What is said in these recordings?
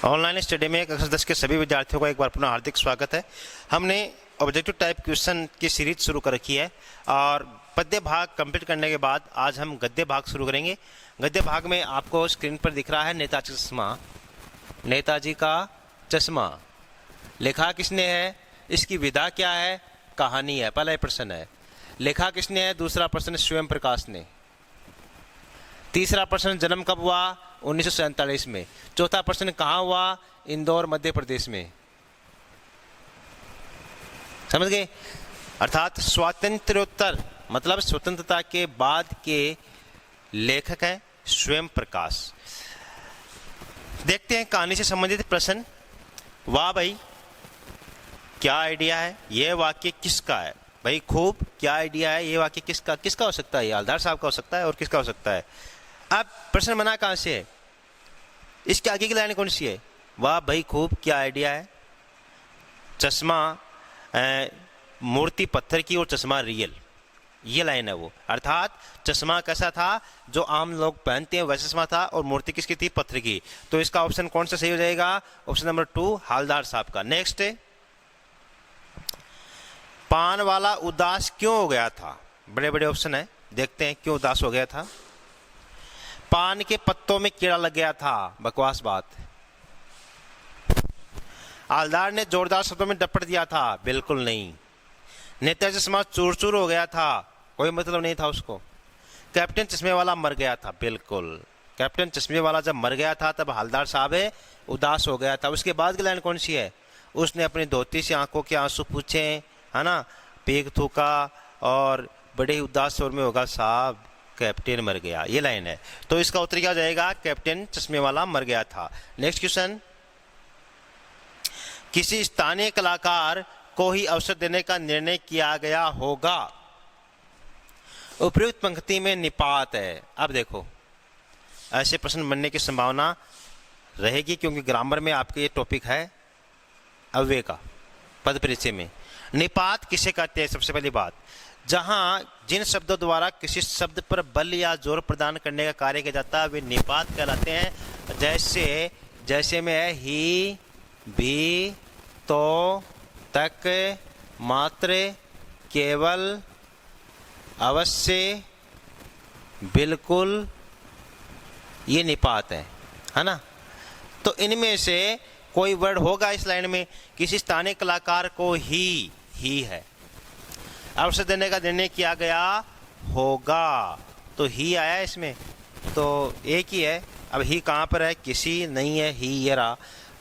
Online study में कक्षा 10 के सभी विद्यार्थियों का एक बार पुनः हार्दिक स्वागत है। हमने ऑब्जेक्टिव टाइप क्वेश्चन की सीरीज शुरू कर रखी है और पद्य भाग कंप्लीट करने के बाद आज हम गद्य भाग शुरू करेंगे। गद्य भाग में आपको स्क्रीन पर दिख रहा है नेताजी चश्मा। नेताजी का चश्मा लिखा किसने है, इसकी विधा क्या है, कहानी है। पहला प्रश्न है लिखा किसने है, दूसरा प्रश्न स्वयं प्रकाश ने, तीसरा प्रश्न जन्म कब हुआ, 1947 में, चौथा प्रश्न कहाँ हुआ, इंदौर मध्य प्रदेश में। समझ गए? अर्थात स्वातंत्र्योत्तर मतलब स्वतंत्रता के बाद के लेखक हैं स्वयं प्रकाश। देखते हैं कहानी से संबंधित प्रश्न। वाह भाई क्या आइडिया है, यह वाक्य किसका है? भाई खूब क्या आइडिया है, ये वाक्य किसका हो सकता है? ये हलदार साहब का हो सकता है और किसका हो सकता है? अब प्रश्न बना कहां से है, इसके आगे की लाइन कौन सी है? वाह भाई खूब क्या आइडिया है। चश्मा मूर्ति पत्थर की और चश्मा रियल, ये लाइन है वो। अर्थात चश्मा कैसा था, जो आम लोग पहनते हैं वैसा चश्मा था, और मूर्ति किसकी थी, पत्थर की। तो इसका ऑप्शन कौन सा सही हो जाएगा? ऑप्शन नंबर 2 हलदार साहब का। नेक्स्ट है पान वाला उदास क्यों हो गया था। बड़े बड़े ऑप्शन है, देखते हैं क्यों उदास हो गया था। पान के पत्तों में कीड़ा लग गया था, बकवास बात। हलदार ने जोरदार शब्दों में डपट दिया था, बिल्कुल नहीं। नेताजी चश्मा चूर चूर हो गया था, कोई मतलब नहीं था उसको। कैप्टन चश्मे वाला मर गया था, बिल्कुल। कैप्टन चश्मे वाला जब मर गया था तब हलदार साहब उदास हो गया था। उसके बाद की लाइन कौन सी है? उसने अपनी धोती से आंखों के आंसू पूछे, है ना, पीक थूका और बड़े ही उदास स्वर में होगा, साहब कैप्टन मर गया। ये लाइन है। तो इसका उत्तर क्या हो जाएगा? कैप्टन चश्मे वाला मर गया था। नेक्स्ट क्वेश्चन, किसी स्थानीय कलाकार को ही अवसर देने का निर्णय किया गया होगा। उपयुक्त पंक्ति में निपात है। अब देखो ऐसे प्रश्न बनने की संभावना रहेगी क्योंकि ग्रामर में आपके ये टॉपिक है अव्यय का, पद परिचय में। निपात किसे कहते हैं? सबसे पहली बात, जहां जिन शब्दों द्वारा किसी शब्द पर बल या जोर प्रदान करने का कार्य किया जाता है वे निपात कहलाते हैं। जैसे में है ही, भी, तो, तक, मात्र, केवल, अवश्य, बिल्कुल, ये निपात है ना। तो इनमें से कोई वर्ड होगा इस लाइन में, किसी स्थानीय कलाकार को ही है अवसर देने का निर्णय किया गया होगा, तो ही आया इसमें, तो एक ही है। अब ही कहाँ पर है? किसी नहीं है, ही ये रहा।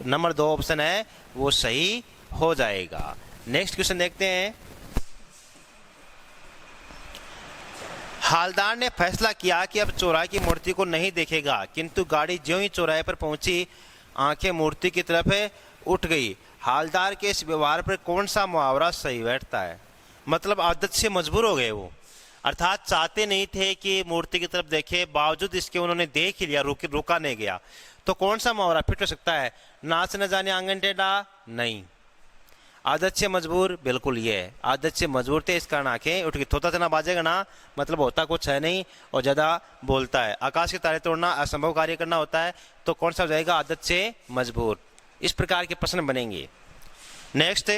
नंबर 2 ऑप्शन है वो सही हो जाएगा। नेक्स्ट क्वेश्चन देखते हैं। हलदार ने फैसला किया कि अब चौराहे की मूर्ति को नहीं देखेगा, किंतु गाड़ी ज्यों ही चौराहे पर पहुंची आंखें मूर्ति की तरफ उठ गई। हलदार के इस व्यवहार पर कौन सा मुहावरा सही बैठता है? मतलब आदत से मजबूर हो गए वो, अर्थात चाहते नहीं थे कि मूर्ति की तरफ देखे, बावजूद इसके उन्होंने देख ही लिया, रुका नहीं गया। तो कौन सा मुहावरा फिट हो सकता है? नाच न जाने आंगन टेढ़ा, नहीं। आदत से मजबूर, बिल्कुल ये है। आदत से मजबूर थे इस कारण आंखें उठ गई। थोता तना बाजेगा ना, मतलब होता कुछ है नहीं और ज्यादा बोलता है। आकाश के तारे तोड़ना असंभव कार्य करना होता है, तो कौन सा हो जाएगा? आदत से मजबूर। इस प्रकार के प्रश्न बनेंगे। नेक्स्ट,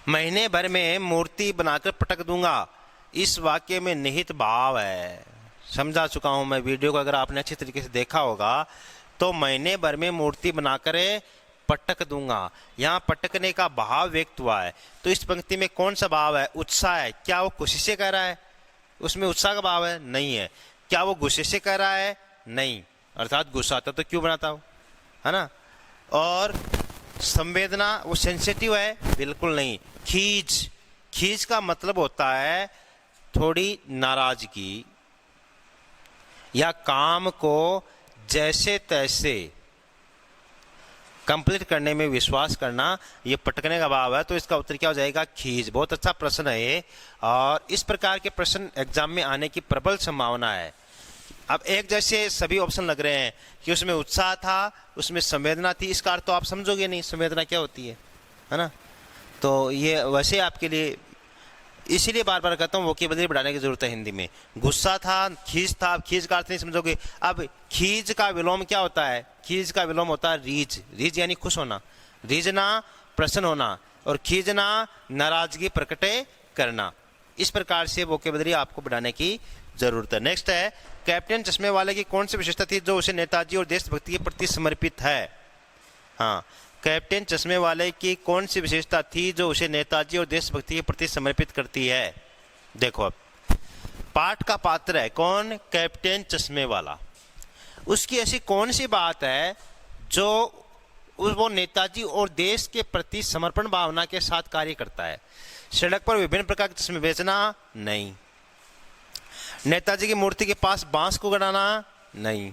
महीने भर में मूर्ति बनाकर पटक दूंगा, इस वाक्य में निहित भाव है। समझा चुका हूं मैं वीडियो को, अगर आपने अच्छी तरीके से देखा होगा तो महीने भर में मूर्ति बनाकर पटक दूंगा, यहाँ पटकने का भाव व्यक्त हुआ है। तो इस पंक्ति में कौन सा भाव है? उत्साह है। क्या वो खुशी से कह रहा है? उसमें उत्साह का भाव है? नहीं है। क्या वो गुस्से से कह रहा है? नहीं। अर्थात गुस्सा आता तो क्यों बनाता हो, है ना। और संवेदना, वो सेंसिटिव है? बिल्कुल नहीं। खींच का मतलब होता है थोड़ी नाराजगी या काम को जैसे तैसे कंप्लीट करने में विश्वास करना, ये पटकने का भाव है। तो इसका उत्तर क्या हो जाएगा? खींच। बहुत अच्छा प्रश्न है ये, और इस प्रकार के प्रश्न एग्जाम में आने की प्रबल संभावना है। अब एक जैसे सभी ऑप्शन लग रहे हैं कि उसमें उत्साह था, उसमें संवेदना थी, इसका अर्थ तो आप समझोगे नहीं संवेदना क्या होती है ना। तो ये वैसे आपके लिए इसीलिए बार बार कहता हूँ वोकेबलरी बढ़ाने की जरूरत है हिंदी में। गुस्सा था, खीज था, अब खीज का अर्थ नहीं समझोगे। अब खीज का विलोम क्या होता है? खीज का विलोम होता है रीझ। रीझ यानी खुश होना, रीझना प्रसन्न होना, और खीजना नाराजगी प्रकटे करना। इस प्रकार से वोकेबलरी आपको बढ़ाने की जरूरत है। नेक्स्ट है, कैप्टन चश्मे वाले की कौन सी विशेषता थी जो उसे नेताजी और देशभक्ति के प्रति समर्पित है? हाँ, कैप्टन चश्मे वाले की कौन सी विशेषता थी जो उसे नेताजी और देशभक्ति के प्रति समर्पित करती है? देखो, अब पाठ का पात्र है कौन? कैप्टन चश्मे वाला। उसकी ऐसी कौन सी बात है जो वो नेताजी और देश के प्रति समर्पण भावना के साथ कार्य करता है? सड़क पर विभिन्न प्रकार के चश्मे बेचना? नहीं। नेताजी की मूर्ति के पास बांस को गड़ाना? नहीं।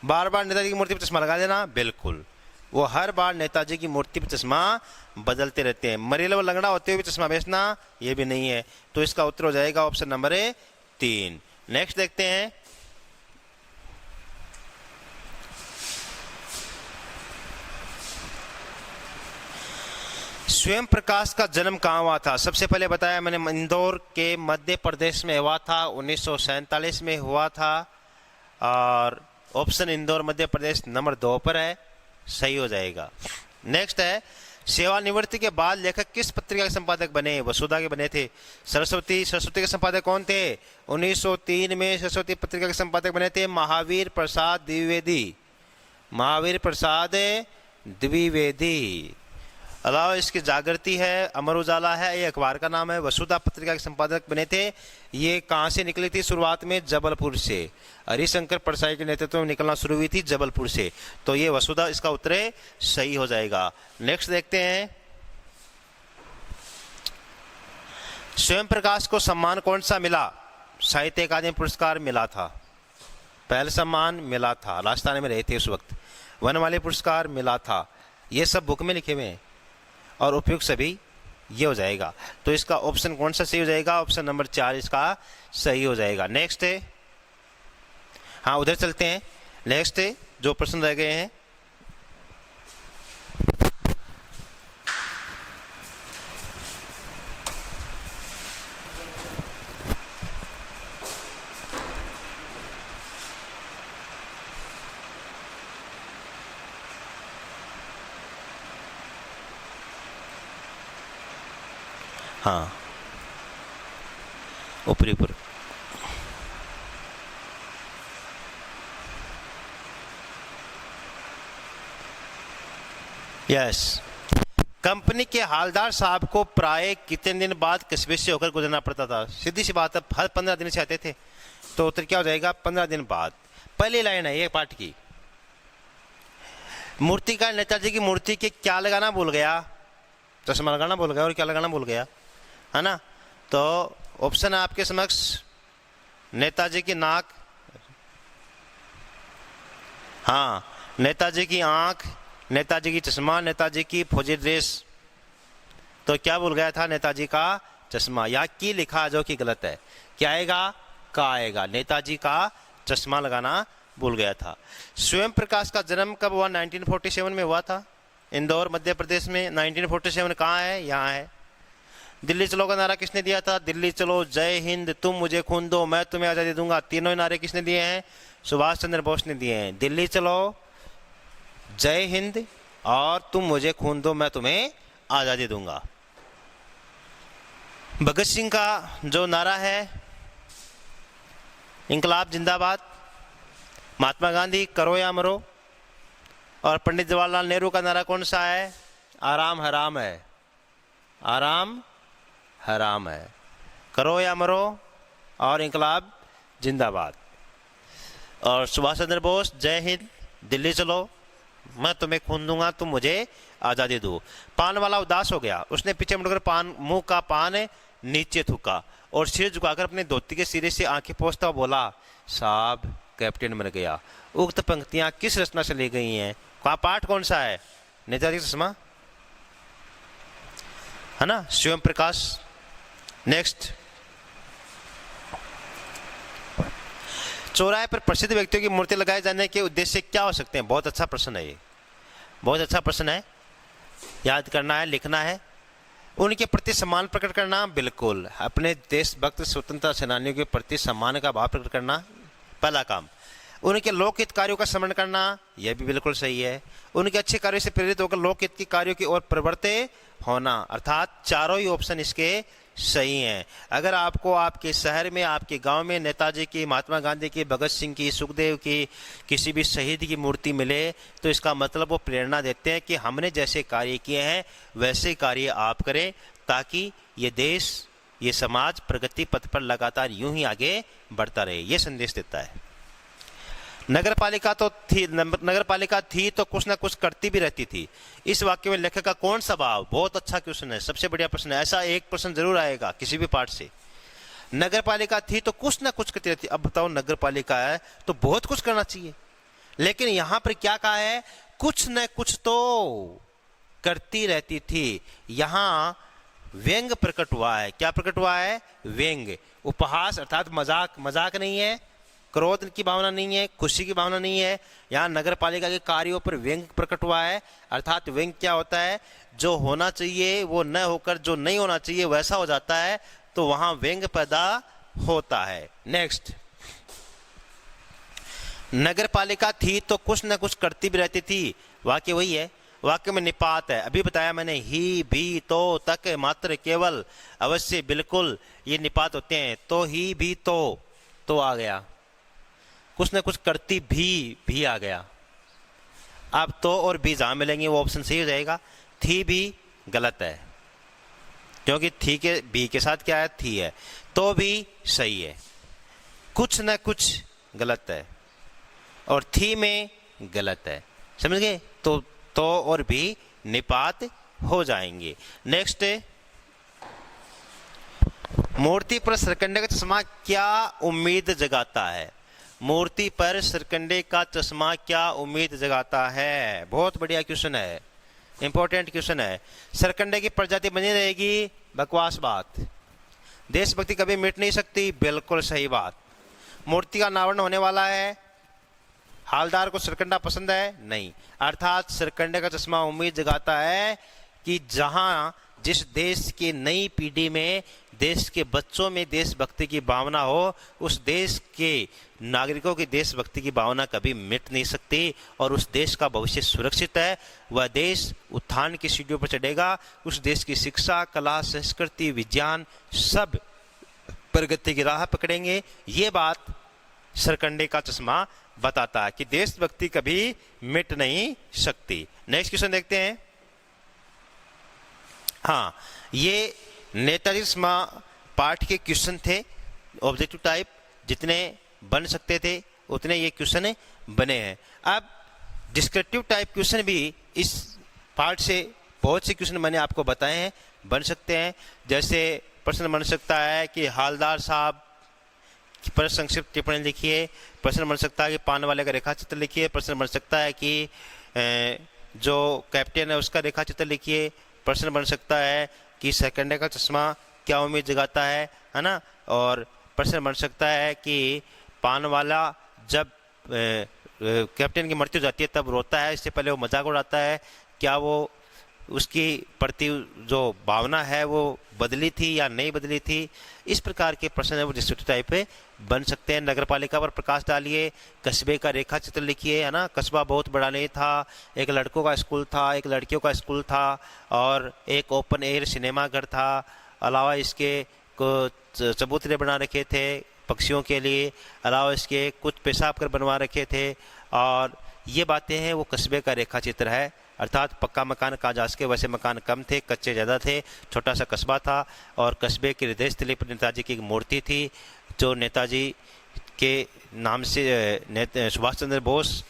बार बार नेताजी की मूर्ति पर चश्मा लगा देना? बिल्कुल। वो हर बार नेताजी की मूर्ति पर चश्मा बदलते रहते हैं। मरेल व लंगड़ा होते हुए भी चश्मा बेचना? ये भी नहीं है। तो इसका उत्तर हो जाएगा ऑप्शन नंबर 3। नेक्स्ट देखते हैं, स्वयं प्रकाश का जन्म कहाँ हुआ था? सबसे पहले बताया मैंने, इंदौर के मध्य प्रदेश में हुआ था, 1947 में हुआ था, और ऑप्शन इंदौर मध्य प्रदेश नंबर 2 पर है, सही हो जाएगा। नेक्स्ट है, सेवानिवृत्ति के बाद लेखक किस पत्रिका के संपादक बने? वसुधा के बने थे। सरस्वती के संपादक कौन थे? 1903 में सरस्वती पत्रिका के संपादक बने थे महावीर प्रसाद द्विवेदी। महावीर प्रसाद द्विवेदी। अलावा इसकी जागृति है, अमर उजाला है, ये अखबार का नाम है। वसुधा पत्रिका के संपादक बने थे। ये कहाँ से निकली थी? शुरुआत में जबलपुर से। हरिशंकर परसाई के नेतृत्व में निकलना शुरू हुई थी जबलपुर से। तो ये वसुधा, इसका उत्तर सही हो जाएगा। नेक्स्ट देखते हैं, स्वयं प्रकाश को सम्मान कौन सा मिला? साहित्य अकादमी पुरस्कार मिला था, पहला सम्मान मिला था, राजस्थान में रहे थे उस वक्त। वनमाली पुरस्कार मिला था। ये सब बुक में लिखे हुए हैं और उपयुक्त सभी ये हो जाएगा। तो इसका ऑप्शन कौन सा सही हो जाएगा? ऑप्शन नंबर 4 इसका सही हो जाएगा। नेक्स्ट है, हाँ उधर चलते हैं। नेक्स्ट है, जो प्रश्न रह गए हैं, हाँ ऊपरी ऊपर, यस। कंपनी के हालदार साहब को प्राय कितने दिन बाद कस्बे से होकर गुजरना पड़ता था? सीधी सी बात है, हर 15 दिन से आते थे। तो उत्तर क्या हो जाएगा? 15 दिन बाद। पहली लाइन है ये पाठ की। मूर्तिकार नेताजी की मूर्ति के क्या लगाना भूल गया? चश्मा लगाना भूल गया, और क्या लगाना भूल गया, है ना? तो ऑप्शन है आपके समक्ष, नेताजी की नाक, हाँ नेताजी की आंख, नेताजी की चश्मा, नेताजी की फौजी ड्रेस। तो क्या भूल गया था? नेताजी का चश्मा। या की लिखा जो कि गलत है। क्या आएगा? का आएगा। नेताजी का चश्मा लगाना भूल गया था। स्वयं प्रकाश का जन्म कब हुआ? 1947 में हुआ था, इंदौर मध्य प्रदेश में। 1947 कहाँ है? यहाँ है। दिल्ली चलो का नारा किसने दिया था? दिल्ली चलो, जय हिंद, तुम मुझे खून दो मैं तुम्हें आज़ादी दूंगा। तीनों नारे किसने दिए हैं? सुभाष चंद्र बोस ने दिए हैं। दिल्ली चलो, जय हिंद, और तुम मुझे खून दो मैं तुम्हें आज़ादी दूंगा। भगत सिंह का जो नारा है, इंकलाब जिंदाबाद। महात्मा गांधी, करो या मरो। और पंडित जवाहरलाल नेहरू का नारा कौन सा है? आराम हराम है। आराम हराम है। करो या मरो और इंकलाब जिंदाबाद। और सुभाष चंद्र बोस, जय हिंद, दिल्ली चलो, मैं तुम्हें खून दूंगा, तुम मुझे आज़ादी दो। पान वाला उदास हो गया, उसने पीछे मुड़कर पान, मुंह का पान नीचे थूका और सिर झुकाकर अपने धोती के सिरे से आंखें पोंछता हुआ बोला, साहब कैप्टन मर गया। उक्त पंक्तियां किस रचना से ली गई हैं? का पाठ कौन सा है? नेताजी चश्मा, है ना? स्वयं प्रकाश। नेक्स्ट, चौराहे पर प्रसिद्ध व्यक्तियों की मूर्ति लगाए जाने के उद्देश्य क्या हो सकते हैं? बहुत अच्छा प्रश्न है ये, बहुत अच्छा प्रश्न है, याद करना है, लिखना है। उनके प्रति सम्मान प्रकट करना, बिल्कुल। अपने देशभक्त स्वतंत्रता सेनानियों के प्रति सम्मान का भाव प्रकट करना पहला काम। उनके लोकहित कार्यों का स्मरण करना, यह भी बिल्कुल सही है। उनके अच्छे कार्यों से प्रेरित होकर लोकहित के कार्यों की ओर प्रवृत्त होना, अर्थात चारों ही ऑप्शन इसके सही हैं। अगर आपको आपके शहर में, आपके गांव में नेताजी की, महात्मा गांधी की, भगत सिंह की, सुखदेव की, किसी भी शहीद की मूर्ति मिले तो इसका मतलब वो प्रेरणा देते हैं कि हमने जैसे कार्य किए हैं वैसे कार्य आप करें, ताकि ये देश, ये समाज प्रगति पथ पर लगातार यूं ही आगे बढ़ता रहे। ये संदेश देता है। नगरपालिका थी तो कुछ ना कुछ करती भी रहती थी। इस वाक्य में लेखक का कौन सा भाव? बहुत अच्छा क्वेश्चन है, सबसे बढ़िया प्रश्न है। ऐसा एक प्रश्न जरूर आएगा किसी भी पाठ से। नगरपालिका थी तो कुछ ना कुछ करती रहती। अब बताओ, नगरपालिका है तो बहुत कुछ करना चाहिए, लेकिन यहां पर क्या कहा है? कुछ न कुछ तो करती रहती थी। यहां व्यंग प्रकट हुआ है। क्या प्रकट हुआ है? व्यंग, उपहास, अर्थात मजाक। मजाक नहीं है, क्रोध की भावना नहीं है, खुशी की भावना नहीं है। यहाँ नगर पालिका के कार्यों पर व्यंग प्रकट हुआ है। अर्थात व्यंग क्या होता है? जो होना चाहिए वो न होकर जो नहीं होना चाहिए वैसा हो जाता है, तो वहां व्यंग पैदा होता है। नेक्स्ट, नगर पालिका थी तो कुछ न कुछ करती भी रहती थी। वाक्य वही है। वाक्य में निपात है, अभी बताया मैंने, ही, भी, तो, तक, मात्र, केवल, अवश्य, बिल्कुल, ये निपात होते हैं। तो, ही, भी, तो आ गया। कुछ न कुछ करती भी आ गया। अब तो और भी जहां मिलेंगे वो ऑप्शन सही हो जाएगा। थी भी गलत है, क्योंकि थी के भी के साथ क्या है? थी है। तो भी सही है। कुछ न कुछ गलत है और थी में गलत है। समझ गए? तो और भी निपात हो जाएंगे। नेक्स्ट, मूर्ति पर सरकंडे का चश्मा क्या उम्मीद जगाता है? मूर्ति पर सरकंडे का चश्मा क्या उम्मीद जगाता है? बहुत बढ़िया क्वेश्चन है, इंपॉर्टेंट क्वेश्चन है। सरकंडे की प्रजाति बनी रहेगी, बकवास बात। देशभक्ति कभी मिट नहीं सकती, बिल्कुल सही बात। मूर्ति का अनावरण होने वाला है, हालदार को सरकंडा पसंद है? नहीं। अर्थात सरकंडे का चश्मा उम्मीद जगाता है कि जहां जिस देश की नई पीढ़ी में, देश के बच्चों में देशभक्ति की भावना हो, उस देश के नागरिकों की देशभक्ति की भावना कभी मिट नहीं सकती और उस देश का भविष्य सुरक्षित है। वह देश उत्थान की सीढ़ियों पर चढ़ेगा। उस देश की शिक्षा, कला, संस्कृति, विज्ञान सब प्रगति की राह पकड़ेंगे। ये बात सरकंडे का चश्मा बताता है कि देशभक्ति कभी मिट नहीं सकती। नेक्स्ट क्वेश्चन देखते हैं। हाँ, ये नेताजी चश्मा पाठ के क्वेश्चन थे, ऑब्जेक्टिव टाइप। जितने बन सकते थे उतने ये क्वेश्चन बने हैं। अब डिस्क्रिप्टिव टाइप क्वेश्चन भी इस पार्ट से बहुत से क्वेश्चन मैंने आपको बताए हैं, बन सकते हैं। जैसे प्रश्न बन सकता है कि हालदार साहब पर संक्षिप्त टिप्पणी लिखिए। प्रश्न बन सकता है कि पान वाले का रेखा चित्र लिखिए। प्रश्न बन सकता है कि जो कैप्टन है उसका रेखा चित्र लिखिए। प्रश्न बन सकता है कि सरकंडे का चश्मा क्या उम्मीद जगाता है ना। और प्रश्न बन सकता है कि पान वाला जब कैप्टन की मृत्यु हो जाती है तब रोता है, इससे पहले वो मजाक उड़ाता है, क्या वो उसकी प्रति जो भावना है वो बदली थी या नहीं बदली थी। इस प्रकार के प्रश्न है वो डिस्क्रिप्टिव टाइप पे बन सकते हैं। नगरपालिका पर प्रकाश डालिए, कस्बे का रेखा चित्र लिखिए, है ना। कस्बा बहुत बड़ा नहीं था, एक लड़कों का स्कूल था, एक लड़कियों का स्कूल था और एक ओपन एयर सिनेमा घर था। अलावा इसके को चबूतरे बना रखे थे पक्षियों के लिए, अलावा इसके कुछ पेशाब कर बनवा रखे थे। और ये बातें हैं वो कस्बे का रेखा चित्र है। अर्थात पक्का मकान कहा जा सके, वैसे मकान कम थे, कच्चे ज़्यादा थे, छोटा सा कस्बा था। और कस्बे के हृदय स्थली पर नेताजी की एक मूर्ति थी, जो नेताजी के नाम से, सुभाष चंद्र बोस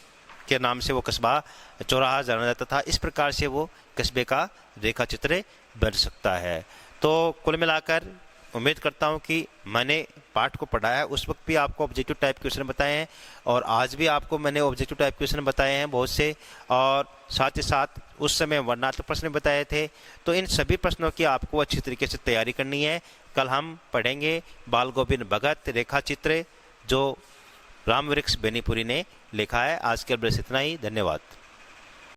के नाम से वो कस्बा चौराहा जाना जाता था। इस प्रकार से वो कस्बे का रेखा चित्र बन सकता है। तो कुल मिलाकर उम्मीद करता हूं कि मैंने पाठ को पढ़ाया, उस वक्त भी आपको ऑब्जेक्टिव टाइप क्वेश्चन बताए हैं और आज भी आपको मैंने ऑब्जेक्टिव टाइप क्वेश्चन बताए हैं बहुत से, और साथ ही साथ उस समय वर्णनात्मक प्रश्न बताए थे। तो इन सभी प्रश्नों की आपको अच्छी तरीके से तैयारी करनी है। कल हम पढ़ेंगे बाल गोविंद भगत रेखा चित्र, जो रामवृक्ष बेनीपुरी ने लिखा है। आज के बस इतना ही, धन्यवाद।